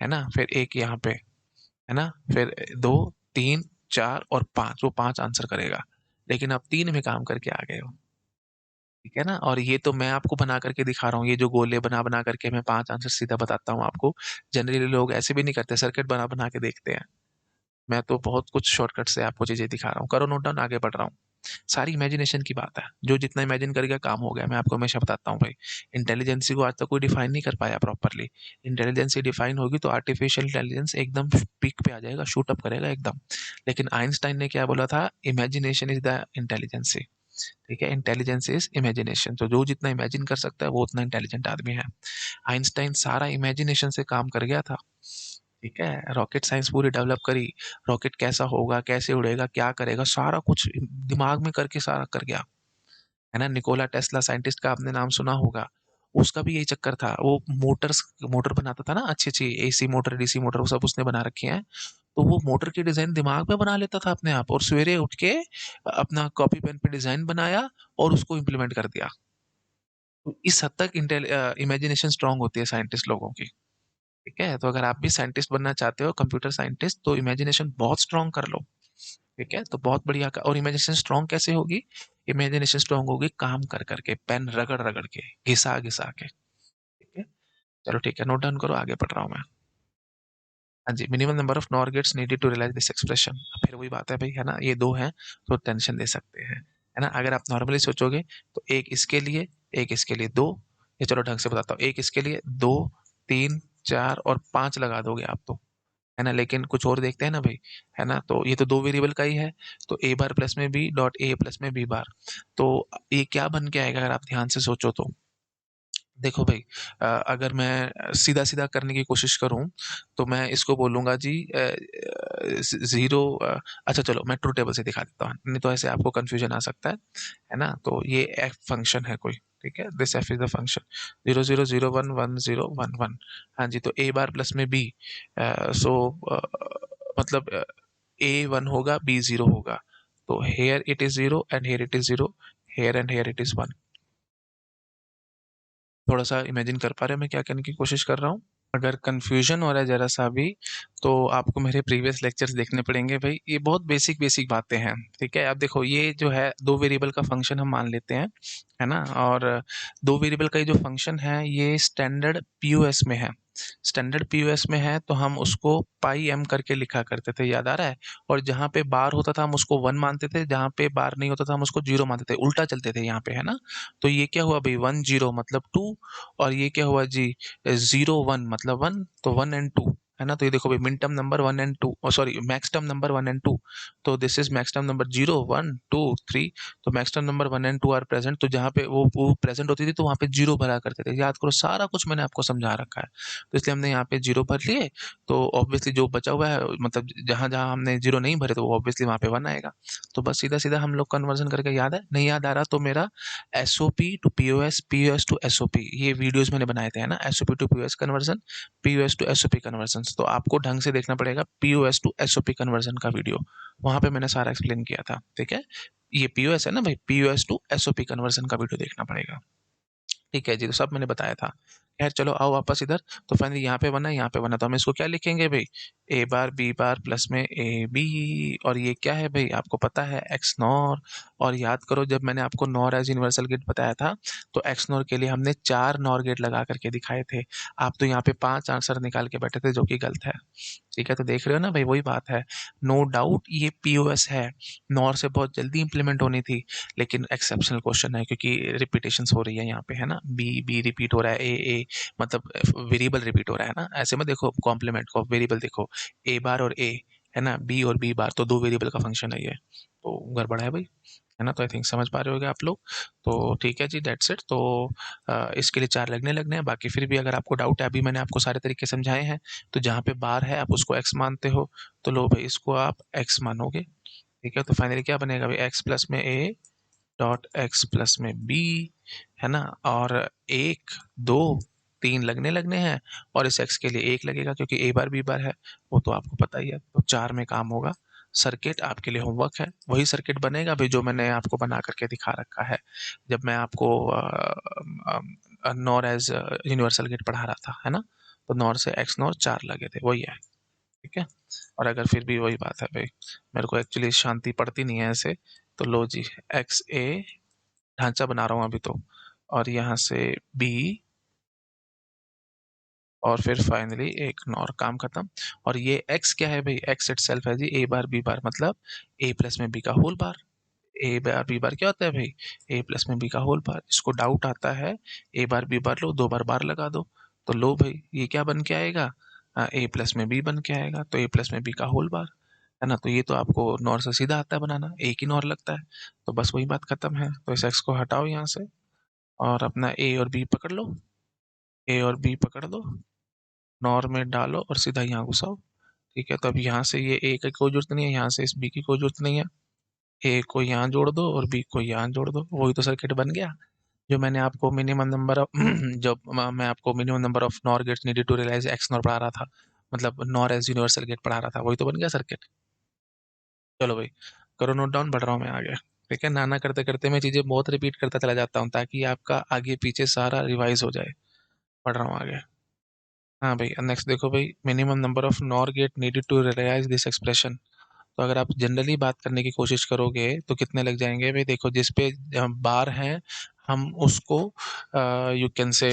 है ना, फिर एक यहाँ पे है ना, फिर 2 3 4 और 5, वो 5 आंसर करेगा। लेकिन आप 3 में काम करके आ गए हो, ठीक है ना? और ये तो मैं आपको बना करके दिखा रहा हूँ, ये जो गोले बना बना करके मैं 5 आंसर सीधा बताता हूँ आपको। जनरली लोग ऐसे भी नहीं करते, सर्किट बना बना के देखते हैं। मैं तो बहुत कुछ शॉर्टकट से आपको चीजें दिखा रहा हूँ, करो नोट डाउन, आगे बढ़ रहा हूँ। सारी इमेजिनेशन की बात है, जो जितना इमेजिन कर गया काम हो गया। मैं आपको हमेशा बताता हूँ भाई, इंटेलिजेंसी को आज तक कोई डिफाइन नहीं कर पाया प्रॉपरली। इंटेलिजेंसी डिफाइन होगी तो आर्टिफिशियल इंटेलिजेंस एकदम पीक पे आ जाएगा, शूट अप करेगा एकदम। लेकिन आइंस्टाइन ने क्या बोला था, इमेजिनेशन इज द इंटेलिजेंसी, ठीक है? इंटेलिजेंस इज इमेजिनेशन, तो जो जितना इमेजिन कर सकता है वो उतना इंटेलिजेंट आदमी है। आइंस्टाइन सारा इमेजिनेशन से काम कर गया था, ठीक है? रॉकेट साइंस पूरी डेवलप करी, रॉकेट कैसा होगा, कैसे उड़ेगा, क्या करेगा, सारा कुछ दिमाग में करके सारा कर गया, है ना? निकोला टेस्ला साइंटिस्ट का आपने नाम सुना होगा, उसका भी यही चक्कर था, वो मोटर बनाता था ना, अच्छी अच्छी एसी मोटर, डीसी मोटर, वो सब उसने बना रखी है। तो वो मोटर की डिजाइन दिमाग में बना लेता था अपने आप, और सवेरे उठ के अपना कॉपी पेन पे डिजाइन बनाया और उसको इम्प्लीमेंट कर दिया। तो इस हद तक इमेजिनेशन स्ट्रांग होती है साइंटिस्ट लोगों की, ठीक है? तो अगर आप भी साइंटिस्ट बनना चाहते हो, कंप्यूटर साइंटिस्ट, तो इमेजिनेशन बहुत स्ट्रांग कर लो, ठीक है? तो बहुत बढ़िया और इमेजिनेशन स्ट्रांग कैसे होगी? इमेजिनेशन स्ट्रांग होगी काम कर करके, पेन रगड़ रगड़ के, घिसा घिसा के, ठीक है? चलो ठीक है, नोट डाउन करो, आगे बढ़ रहा हूँ मैं। हाँ जी, minimum number of NOR gates needed to realise this expression. फिर वही बात है भाई, है ना? ये 2 हैं तो टेंशन दे सकते हैं, है ना? अगर आप नॉर्मली सोचोगे तो एक इसके लिए, एक इसके लिए, 2, ये चलो ढंग से बताता हूँ, एक इसके लिए, 2 3 4 और 5 लगा दोगे आप तो, है ना? लेकिन कुछ और देखते हैं ना भाई, है ना? तो ये तो 2 वेरिएबल का ही है, तो ए बार प्लस में बी डॉट ए प्लस में बी बार, तो ये क्या बन के आएगा अगर आप ध्यान से सोचो तो? देखो भाई, अगर मैं सीधा-सीधा करने की कोशिश करूँ, तो मैं इसको बोलूँगा जी, 0, अच्छा चलो मैं ट्रुथ टेबल से दिखा देता हूँ, नहीं तो ऐसे आपको कन्फ्यूजन आ सकता है ना? तो ये एफ फंक्शन है कोई, ठीक है? This F is the function 0 0 0 1 1 0 1 1। हाँ जी, तो ए बार प्लस में बी, सो मतलब ए 1 होगा, बी 0 होगा। तो here it is 0 and here it is 0, here and here it is 1। थोड़ा-सा इमेजिन कर पा रहे हैं मैं क्या कहने की कोशिश कर रहा हूँ? अगर कन्फ्यूजन हो रहा है ज़रा-सा भी, तो आपको मेरे प्रीवियस लेक्चर्स देखने पड़ेंगे भाई, ये बहुत बेसिक-बेसिक बातें हैं, ठीक है? अब देखो ये जो है 2 वेरिएबल का फंक्शन हम मान लेते हैं, है ना? और 2 वेरिएबल का ये जो फंक्शन है, ये स्टैंडर्ड पीओएस में है। स्टैंडर्ड पीओएस में है तो हम उसको पाई एम करके लिखा करते थे, याद आ रहा है? और जहाँ पे बार होता था हम उसको 1 मानते थे, जहाँ पे बार नहीं होता था हम उसको 0 मानते थे, उल्टा चलते थे यहाँ पे, है ना? तो ये क्या हुआ भई, 1 0 मतलब 2, और ये क्या हुआ जी, 0 1 मतलब 1, तो 1 एंड 2, है ना। तो ये देखो भाई minterm number 1 and 2, sorry maxterm number 1 and 2, तो this is maxterm number 0 1 2 3। तो maxterm number 1 and 2 are present, तो जहाँ पे वो प्रेजेंट होती थी तो वहाँ पे जीरो भरा करते थे। याद करो सारा कुछ मैंने आपको समझा रखा है, तो इसलिए हमने यहाँ पे जीरो भर लिए। तो ऑब्वियसली जो बचा हुआ है, मतलब जहाँ जहाँ हमने जीरो नहीं भरे तो वो ऑब्वियसली वहाँ पे 1 आएगा। तो बस सीधा सीधा हम लोग कन्वर्जन करके, याद है नहीं याद आ रहा तो मेरा SOP to POS, POS to SOP, ये वीडियोस मैंने बनाए थे, है ना, SOP to POS conversion, POS to SOP conversion. तो आपको ढंग से देखना पड़ेगा पीओएस टू एसओपी कन्वर्जन का वीडियो, वहां पे मैंने सारा एक्सप्लेन किया था, ठीक है। ये पीओएस है ना भाई, पीओएस टू एसओपी कन्वर्जन का वीडियो देखना पड़ेगा, ठीक है जी। तो सब मैंने बताया था। खैर चलो आओ वापस इधर। तो फाइनली यहाँ पे बना, यहाँ पे बना, तो हम इसको क्या लिखेंगे भाई, ए बार बी बार प्लस में ए बी। और ये क्या है भाई, आपको पता है एक्स नॉर। और याद करो जब मैंने आपको नॉर एज यूनिवर्सल गेट बताया था, तो एक्स नॉर के लिए हमने 4 नॉर गेट लगा करके दिखाए थे। आप तो यहाँ पे 5 आंसर निकाल के बैठे थे, जो कि गलत है, ठीक है। तो देख रहे हो ना भाई, वही बात है। नो डाउट ये पीओएस है, नॉर से बहुत जल्दी इंप्लीमेंट होनी थी, लेकिन एक्सेप्शनल क्वेश्चन है क्योंकि रिपीटेशंस हो रही है यहाँ पे, है ना। बी बी रिपीट हो रहा है, ए मतलब वेरिएबल रिपीट हो रहा है ना। ऐसे में देखो कॉम्प्लीमेंट को वेरिएबल देखो, ए बार और ए, है ना, बी और बी बार, तो दो वेरिएबल का फंक्शन है ये, तो गड़बड़ है भाई, है ना। तो आई थिंक समझ पा रहे होगे आप लोग। तो ठीक है जी, दैट्स इट। तो इसके लिए 4 लगने लगने हैं, बाकी फिर भी अगर आपको डाउट है, अभी मैंने आपको सारे तरीके समझाए हैं। तो जहाँ पे बार है आप उसको एक्स मानते हो, तो लो भाई इसको आप एक्स मानोगे, ठीक है। तो फाइनली क्या बनेगा भाई, एक्स प्लस में ए डॉट एक्स प्लस में बी, है ना। और 1 2 3 लगने लगने हैं, और इस एक्स के लिए 1 लगेगा क्योंकि ए बार बी बार है, वो तो आपको पता ही है। तो 4 में काम होगा। सर्किट आपके लिए होमवर्क है, वही सर्किट बनेगा भाई जो मैंने आपको बना करके दिखा रखा है जब मैं आपको नॉर एज यूनिवर्सल गेट पढ़ा रहा था, है ना। तो नॉर से एक्स नॉर 4 लगे थे, वही है, ठीक है। और अगर फिर भी वही बात है भाई, मेरे को एक्चुअली शांति पड़ती नहीं है ऐसे, तो लो जी, एक्स ए ढांचा बना रहा हूँ अभी तो, और यहाँ से बी, और फिर फाइनली एक नॉर, काम खत्म। और ये एक्स क्या है भाई, एक्स इटसेल्फ है जी ए बार बी बार, मतलब ए प्लस में बी का होल बार। ए बार बी बार क्या होता है भाई, ए प्लस में बी का होल बार। इसको डाउट आता है, ए बार बी बार लो, 2 बार बार लगा दो, तो लो भाई ये क्या बन के आएगा, ए प्लस में बी बन के आएगा, तो ए प्लस में बी का होल बार, है ना। तो ये तो आपको नॉर से सीधा आता है बनाना, एक ही नॉर लगता है। तो बस वही बात खत्म है। तो इस एक्स को हटाओ यहाँ से, और अपना ए और बी पकड़ लो, ए और बी पकड़ लो, नॉर में डालो और सीधा यहाँ घुसाओ, ठीक है। तो अब यहाँ से ये ए की कोई जरूरत नहीं है, यहाँ से इस बी की कोई जरूरत नहीं है। ए को यहाँ जोड़ दो और बी को यहाँ जोड़ दो, वही तो सर्किट बन गया जो मैंने आपको मिनिमम नंबर ऑफ जब मैं आपको minimum number of NOR gates needed to realize XNOR पढ़ा रहा था, मतलब नॉर एज यूनिवर्सल गेट पढ़ा रहा था, वही तो बन गया सर्किट। चलो भाई करो नोट डाउन, बढ़ रहा हूँ मैं आगे, ठीक है। नाना करते करते मैं चीजें बहुत रिपीट करता चला जाता हूँ ताकि आपका आगे पीछे सारा रिवाइज हो जाए। पढ़ रहा हूँ आगे। हाँ भाई नेक्स्ट देखो भाई, minimum number of NOR gate needed to realise this expression. तो अगर आप जनरली बात करने की कोशिश करोगे तो कितने लग जाएंगे भाई, देखो जिस पे बार है हम उसको यू कैन से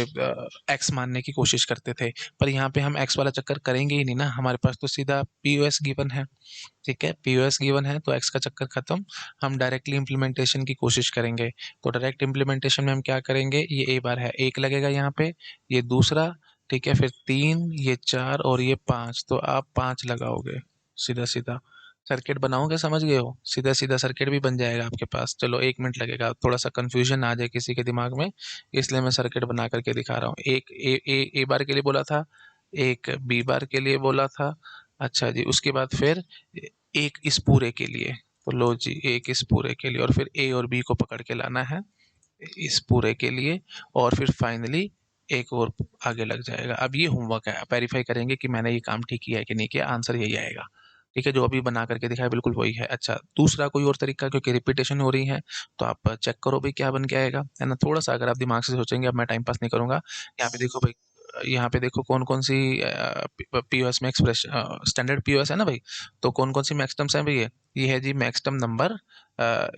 एक्स मानने की कोशिश करते थे, पर यहाँ पे हम एक्स वाला चक्कर करेंगे ही नहीं ना, हमारे पास तो सीधा पीओएस गिवन है, ठीक है। पीओएस गिवन है तो एक्स का चक्कर खत्म, हम डायरेक्टली इम्प्लीमेंटेशन की कोशिश करेंगे। तो डायरेक्ट इम्प्लीमेंटेशन में हम क्या करेंगे, ये ए बार है, 1 लगेगा यहाँ पे, ये दूसरा, ठीक है, फिर 3, ये 4 और ये 5, तो आप 5 लगाओगे, सीधा सीधा सर्किट बनाओगे, समझ गए हो, सीधा सीधा सर्किट भी बन जाएगा आपके पास। चलो 1 मिनट लगेगा, थोड़ा सा कंफ्यूजन आ जाए किसी के दिमाग में, इसलिए मैं सर्किट बना करके दिखा रहा हूँ। एक ए बार के लिए बोला था, एक बी बार के लिए बोला था, अच्छा जी, उसके बाद फिर एक इस पूरे के लिए, तो लो जी एक इस पूरे के लिए, और फिर ए और बी को पकड़ के लाना है इस पूरे के लिए, और फिर फाइनली एक और आगे लग जाएगा। अब ये होमवर्क है, वेरीफाई करेंगे कि मैंने ये काम ठीक किया है कि नहीं किया, आंसर यही आएगा, ठीक है। जो अभी बना करके दिखाया बिल्कुल वही है। अच्छा दूसरा कोई और तरीका, क्योंकि रिपीटेशन हो रही है, तो आप चेक करो भाई क्या बन के आएगा, है ना। थोड़ा सा अगर आप दिमाग से सोचेंगे, अब मैं टाइम पास नहीं करूंगा। यहाँ पे देखो भाई, यहाँ पे देखो कौन कौन सी पीओएस में एक्सप्रेशन, स्टैंडर्ड पीओएस है ना भाई, तो कौन कौन सी मैक्सटर्म्स हैं भाई, ये है जी मैक्सटर्म नंबर।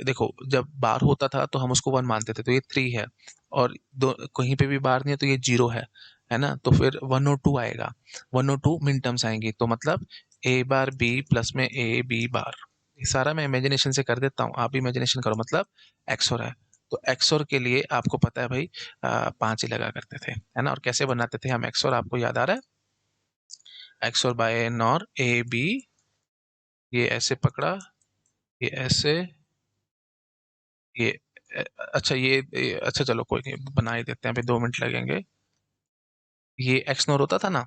देखो जब बार होता था तो हम उसको 1 मानते थे, तो ये 3 है, और दो कहीं पे भी बार नहीं है तो ये 0 है ना। तो फिर 1 और 2 आएगा, 1 और 2 मिन टर्म्स आएंगी, तो मतलब ए बार बी प्लस में ए बी बार, ये सारा मैं इमेजिनेशन से कर देता हूँ, आप भी इमेजिनेशन करो, मतलब एक्सोर है। तो एक्सोर के लिए आपको पता है भाई 5 ही लगा करते थे, है ना। और कैसे बनाते थे हम एक्सोर, आपको याद आ रहा है, एक्स और बाय नॉर ए बी, ये ऐसे पकड़ा, ये ऐसे, ये अच्छा अच्छा चलो कोई नहीं, बना ही देते हैं, अभी 2 मिनट लगेंगे। ये एक्स नॉर होता था ना,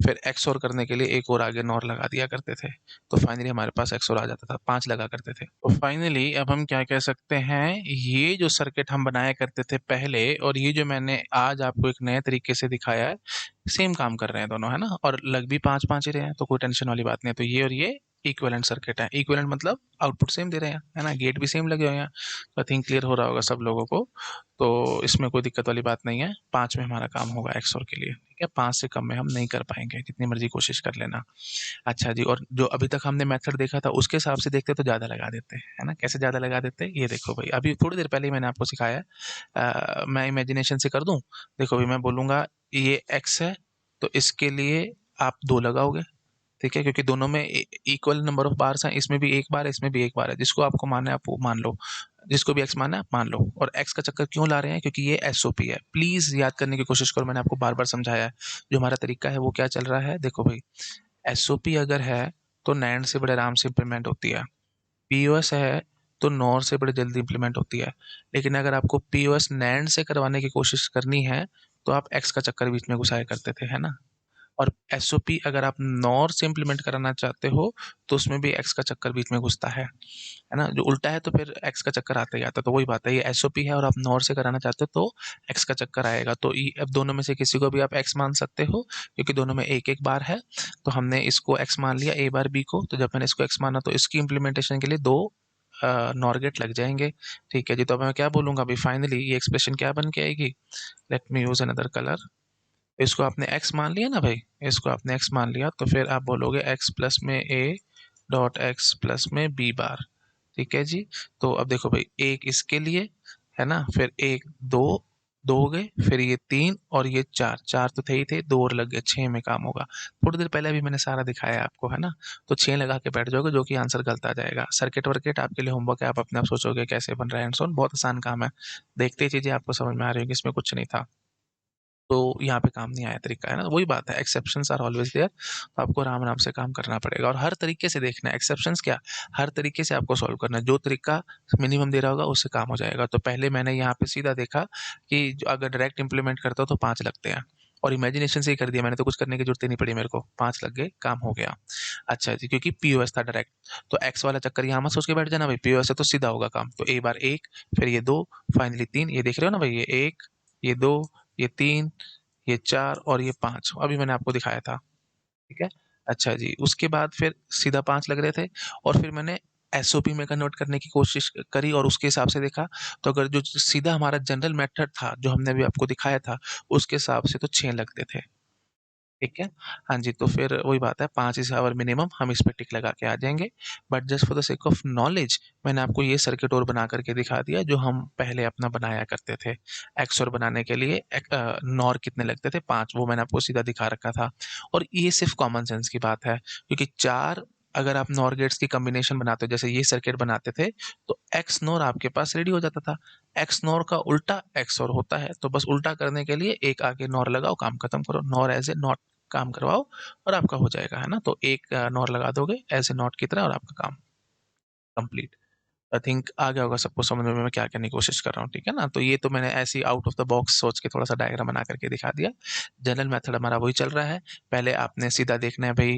फिर एक्स और करने के लिए एक और आगे नॉर लगा दिया करते थे, तो फाइनली हमारे पास एक्स और आ जाता था, 5 लगा करते थे। तो फाइनली अब हम क्या कह सकते हैं, ये जो सर्किट हम बनाया करते थे पहले और ये जो मैंने आज आपको एक नए तरीके से दिखाया है, सेम काम कर रहे हैं दोनों, है ना, और लग भी 5-5 ही रहे हैं, तो कोई टेंशन वाली बात नहीं है। तो ये और ये इक्विवेलेंट सर्किट है, इक्विवेलेंट मतलब आउटपुट सेम दे रहे हैं, है ना, गेट भी सेम लगे हुए हैं। तो आई थिंक क्लियर हो रहा होगा सब लोगों को। तो इसमें कोई दिक्कत वाली बात नहीं है, 5 में हमारा काम होगा एक्सओर के लिए, ठीक है, 5 से कम में हम नहीं कर पाएंगे, जितनी मर्जी कोशिश कर लेना। अच्छा जी, और जो अभी तक हमने मेथड देखा था उसके हिसाब से देखते तो ज़्यादा लगा देते, है ना, कैसे ज़्यादा लगा देते, ये देखो भाई, अभी थोड़ी देर पहले ही मैंने आपको सिखाया है। मैं इमेजिनेशन से कर दूं, देखो भाई, मैं बोलूँगा ये एक्स है, तो इसके लिए आप 2 लगाओगे, ठीक है, क्योंकि दोनों में इक्वल नंबर ऑफ बार्स हैं, इसमें भी एक बार है, इसमें भी एक बार है, जिसको आपको मानना है आप वो मान लो, जिसको भी एक्स मानना है आप मान लो। और एक्स का चक्कर क्यों ला रहे हैं, क्योंकि ये एसओपी है, प्लीज याद करने की कोशिश करो, मैंने आपको बार बार समझाया है, जो हमारा तरीका है वो क्या चल रहा है, देखो भाई, एसओपी अगर है तो नैंड से बड़े आराम से इंप्लीमेंट होती है, पीओएस है तो नॉर से बड़े जल्दी इंप्लीमेंट होती है, लेकिन अगर आपको पीओएस नैंड से करवाने की कोशिश करनी है तो आप एक्स का चक्कर बीच में घुसाया करते थे, है ना। और एसओपी अगर आप नॉर से इम्प्लीमेंट कराना चाहते हो तो उसमें भी एक्स का चक्कर बीच में घुसता है ना, जो उल्टा है तो फिर एक्स का चक्कर आता ही आता है, तो वही बात है, ये एसओपी है और आप नॉर से कराना चाहते हो तो एक्स का चक्कर आएगा, तो अब दोनों में से किसी को भी आप एक्स मान सकते हो, क्योंकि दोनों में एक एक बार है, तो हमने इसको एक्स मान लिया ए बार बी को, तो जब मैंने इसको एक्स माना तो इसकी इम्प्लीमेंटेशन के लिए 2 नॉर गेट लग जाएंगे, ठीक है जी। तो अब मैं क्या बोलूंगा अभी, फाइनली ये एक्सप्रेशन क्या बन के आएगी, let me use another colour, इसको आपने x मान लिया ना भाई, इसको आपने x मान लिया, तो फिर आप बोलोगे x प्लस में a डॉट एक्स प्लस में b बार, ठीक है जी। तो अब देखो भाई, एक इसके लिए, है ना, फिर एक दो, दो हो गए, फिर ये 3 और ये 4, 4 तो थे ही थे, 2 और लग गए, 6 में काम होगा। थोड़ी देर पहले भी मैंने सारा दिखाया आपको, है ना, तो 6 लगा के बैठ जाओगे, जो कि आंसर गलत आ जाएगा। सर्किट वर्किट आपके लिए होमवर्क है, आप अपने आप सोचोगे कैसे बन रहा है, एंड सो ऑन, बहुत आसान काम है, देखते ही चीजें आपको समझ में आ रही होगी, इसमें कुछ नहीं था, तो यहाँ पे काम नहीं आया तरीका, है ना, वही बात है, एक्सेप्शंस आर ऑलवेज देयर, तो आपको आराम आराम से काम करना पड़ेगा और हर तरीके से देखना है, एक्सेप्शंस क्या, हर तरीके से आपको सॉल्व करना है, जो तरीका मिनिमम दे रहा होगा उससे काम हो जाएगा। तो पहले मैंने यहाँ पे सीधा देखा कि अगर डायरेक्ट इंप्लीमेंट करता हो तो 5 लगते हैं, और इमेजिनेशन से ही कर दिया मैंने, तो कुछ करने की जरूरत ही नहीं पड़ी मेरे को, 5 लग गए, काम हो गया। अच्छा जी, क्योंकि पीओएस था डायरेक्ट, तो एक्स वाला चक्कर यहाँ मत सोच के बैठ जाना भाई, पीओएस है तो सीधा होगा काम, तो ए बार एक, फिर ये 2, फाइनली 3, ये देख रहे हो ना भाई, ये 1, ये 2, ये 3, ये 4 और ये 5, अभी मैंने आपको दिखाया था, ठीक है। अच्छा जी, उसके बाद फिर सीधा 5 लग रहे थे, और फिर मैंने एसओपी में कन्वर्ट करने की कोशिश करी और उसके हिसाब से देखा, तो अगर जो सीधा हमारा जनरल मेथड था जो हमने अभी आपको दिखाया था, उसके हिसाब से तो 6 लगते थे, ठीक है। हाँ जी, तो फिर वही बात है, 5 इज़ आवर मिनिमम, हम इस पे टिक लगा के आ जाएँगे। But just for the sake of knowledge मैंने आपको ये सर्किट और बना कर के दिखा दिया जो हम पहले अपना बनाया करते थे। एक्सओर बनाने के लिए नॉर कितने लगते थे, 5, वो मैंने आपको सीधा दिखा रखा था। और ये सिर्फ कॉमन सेंस की बात है, क्योंकि 4 अगर आप नॉर गेट्स की कॉम्बिनेशन बनाते हो, जैसे ये सर्किट बनाते थे, तो एक्स नॉर आपके पास रेडी हो जाता था। एक्स नॉर का उल्टा एक्स और होता है, तो बस उल्टा करने के लिए एक आगे नॉर लगाओ, काम खत्म करो, नॉर एज ए नॉट काम करवाओ और आपका हो जाएगा, है ना। तो एक नॉर लगा दोगे ऐसे नॉट की तरह और आपका काम कंप्लीट। आई थिंक आ गया होगा सबको समझ में मैं क्या कहने की कोशिश कर रहा हूँ, ठीक है ना। तो ये तो मैंने ऐसी आउट ऑफ द बॉक्स सोच के थोड़ा सा डायग्राम बना करके दिखा दिया। जनरल मेथड हमारा वही चल रहा है, पहले आपने सीधा देखना है भाई,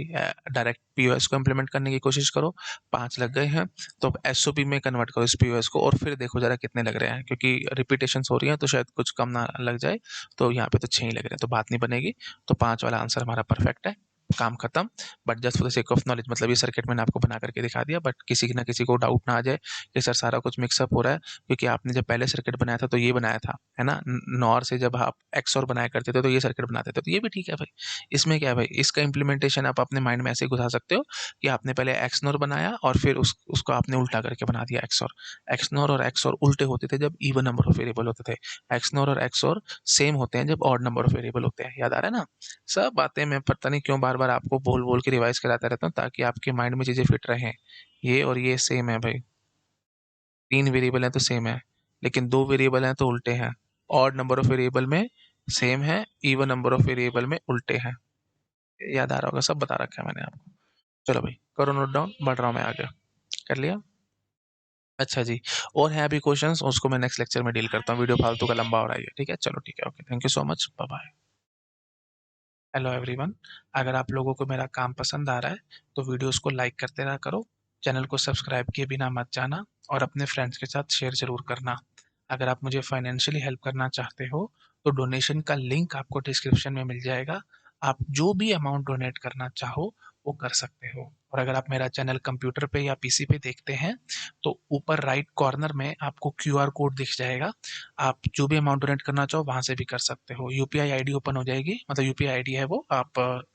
डायरेक्ट पीओएस को इम्प्लीमेंट करने की कोशिश करो, 5 लग गए हैं, तो अब एसओपी में कन्वर्ट करो इस पीओएस को, और फिर देखो जरा कितने लग रहे हैं, क्योंकि रिपीटेशन हो रही है तो शायद कुछ कम ना लग जाए, तो यहाँ पे तो 6 ही लग रहे हैं, तो बात नहीं बनेगी, तो 5 वाला आंसर हमारा परफेक्ट है, काम खत्म। But just for the sake of knowledge, मतलब ये सर्किट मैंने आपको बना करके दिखा दिया, बट किसी ना किसी को डाउट ना आ जाए कि सर सारा कुछ मिक्सअप हो रहा है, क्योंकि आपने जब पहले सर्किट बनाया था तो ये बनाया था, है ना, नॉर से जब आप एक्स और बनाया करते थे तो ये सर्किट बनाते थे, तो ये भी ठीक है भाई, इसमें क्या है भाई, इसका इंप्लीमेंटेशन आप अपने माइंड में ऐसे घुसा सकते हो कि आपने पहले एक्स नॉर बनाया और फिर उसको आपने उल्टा करके बना दिया एक्स नॉर और एक्स और उल्टे होते थे जब इवन नंबर ऑफ वेरिएबल होते थे, एक्स नॉर और एक्स और सेम होते हैं जब ऑड नंबर ऑफ वेरिएबल होते हैं, याद आ रहा है ना। सब बातें मैं पता नहीं क्यों बार बार आपको बोल बोल के रिवाइज कराता रहता हूँ, ताकि आपके माइंड में चीजें फिट रहें। ये और ये सेम है भाई, 3 वेरिएबल हैं तो सेम है, लेकिन 2 वेरिएबल हैं तो उल्टे हैं, ऑड नंबर ऑफ वेरिएबल में सेम है, इवन नंबर ऑफ वेरिएबल में उल्टे हैं। याद आ रहा होगा, सब बता रखा है मैंने आपको। चलो भाई करो नोट डाउन, बढ़ रहा हूँ मैं आगे। कर लिया? अच्छा जी। और है अभी क्वेश्चंस, उसको मैं नेक्स्ट लेक्चर में डील करता हूँ, वीडियो फालतू का लंबा हो रहा है ये, ठीक है? चलो ठीक है, okay, thank you so much, bye bye. Hello everyone. अगर आप लोगों को मेरा काम पसंद आ रहा है तो वीडियोस को लाइक करते रहा करो, चैनल को सब्सक्राइब किए बिना मत जाना, और अपने फ्रेंड्स के साथ शेयर जरूर करना। अगर आप मुझे फाइनेंशियली हेल्प करना चाहते हो तो डोनेशन का लिंक आपको डिस्क्रिप्शन में मिल जाएगा। आप जो भी अमाउंट डोनेट करना चाहो वो कर सकते हो। और अगर आप मेरा चैनल कंप्यूटर पे या पीसी पे देखते हैं तो ऊपर राइट कॉर्नर में आपको क्यूआर कोड दिख जाएगा। आप जो भी अमाउंट डोनेट करना चाहो वहां से भी कर सकते हो। यूपीआई आईडी ओपन हो जाएगी, मतलब यूपीआई आईडी है वो, आप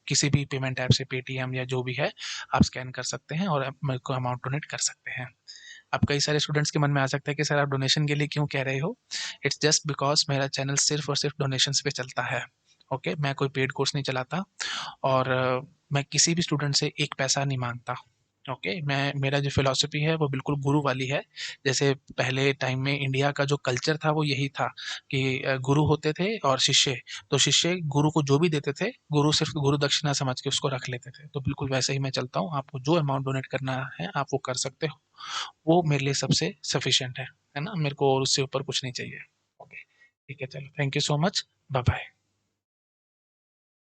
किसी भी पेमेंट ऐप से, पेटीएम या जो भी है, आप स्कैन कर सकते हैं और मेरे को अमाउंट डोनेट कर सकते हैं। अब कई सारे स्टूडेंट्स के मन में आ सकता है कि सर आप डोनेशन के लिए क्यों कह रहे हो? इट्स जस्ट बिकॉज मेरा चैनल सिर्फ और सिर्फ डोनेशंस पे चलता है। ओके, मैं कोई पेड कोर्स नहीं चलाता, और मैं किसी भी स्टूडेंट से एक पैसा नहीं मांगता। ओके, मैं, मेरा जो फिलॉसफी है वो बिल्कुल गुरु वाली है। जैसे पहले टाइम में इंडिया का जो कल्चर था वो यही था कि गुरु होते थे और शिष्य। तो शिष्य गुरु को जो भी देते थे, गुरु सिर्फ गुरु दक्षिणा समझ के उसको रख लेते थे। तो बिल्कुल वैसे ही मैं चलता हूँ, आपको जो अमाउंट डोनेट करना है आप वो कर सकते हो। वो मेरे लिए सबसे सफिशिएंट है ना? मेरे को और उससे ऊपर कुछ नहीं चाहिए। ओके, ठीक है, चलो, thank you so much, bye bye.